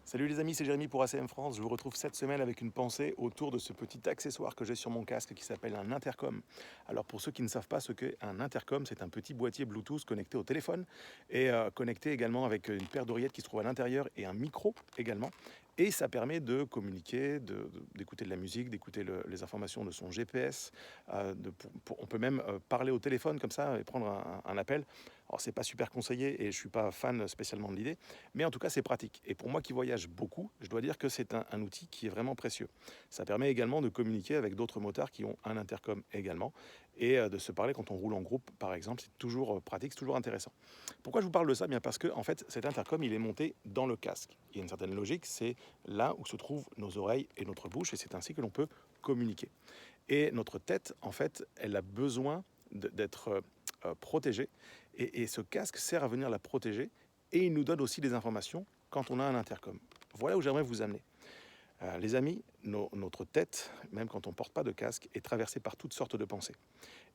Salut les amis, c'est Jérémy pour ACM France. Je vous retrouve cette semaine avec une pensée autour de ce petit accessoire que j'ai sur mon casque qui s'appelle un intercom. Alors pour ceux qui ne savent pas ce qu'est un intercom, c'est un petit boîtier Bluetooth connecté au téléphone et connecté également avec une paire d'oreillettes qui se trouve à l'intérieur et un micro également. Et ça permet de communiquer, d'écouter de la musique, d'écouter les informations de son GPS. On peut même parler au téléphone comme ça et prendre un appel. Alors c'est pas super conseillé et je suis pas fan spécialement de l'idée, mais en tout cas c'est pratique. Et pour moi qui voyage beaucoup, je dois dire que c'est un outil qui est vraiment précieux. Ça permet également de communiquer avec d'autres motards qui ont un intercom également et de se parler quand on roule en groupe par exemple. C'est toujours pratique, c'est toujours intéressant. Pourquoi je vous parle de ça? Bien parce que en fait cet intercom il est monté dans le casque. Il y a une certaine logique, c'est là où se trouvent nos oreilles et notre bouche et c'est ainsi que l'on peut communiquer. Et notre tête, en fait, elle a besoin d'être protégée. Et ce casque sert à venir la protéger. Et il nous donne aussi des informations quand on a un intercom. Voilà où j'aimerais vous amener. Les amis, notre tête, même quand on ne porte pas de casque, est traversée par toutes sortes de pensées.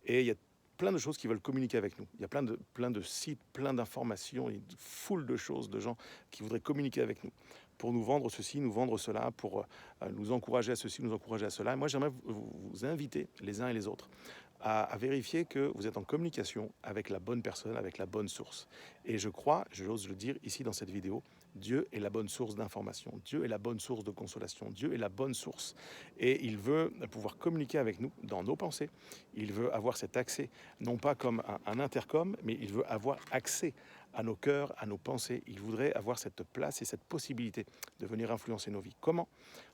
Et il y a plein de choses qui veulent communiquer avec nous. Il y a plein de sites, plein d'informations, une foule de choses, de gens qui voudraient communiquer avec nous pour nous vendre ceci, nous vendre cela, pour nous encourager à ceci, nous encourager à cela. Et moi, j'aimerais vous inviter, les uns et les autres, à vérifier que vous êtes en communication avec la bonne personne, avec la bonne source. Et je crois, j'ose le dire ici dans cette vidéo, Dieu est la bonne source d'information, Dieu est la bonne source de consolation, Dieu est la bonne source. Et il veut pouvoir communiquer avec nous dans nos pensées. Il veut avoir cet accès, non pas comme un intercom, mais il veut avoir accès à nos cœurs, à nos pensées. Il voudrait avoir cette place et cette possibilité de venir influencer nos vies. Comment?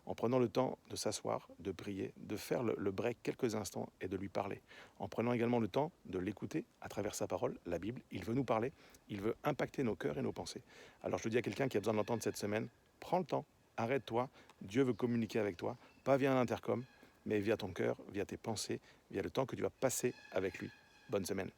En prenant le temps de s'asseoir, de prier, de faire le break quelques instants et de lui parler. En prenant également le temps de l'écouter à travers sa parole, la Bible. Il veut nous parler, il veut impacter nos cœurs et nos pensées. Alors je dis à quelqu'un qui a besoin de l'entendre cette semaine, prends le temps, arrête-toi, Dieu veut communiquer avec toi, pas via un intercom, mais via ton cœur, via tes pensées, via le temps que tu vas passer avec lui. Bonne semaine.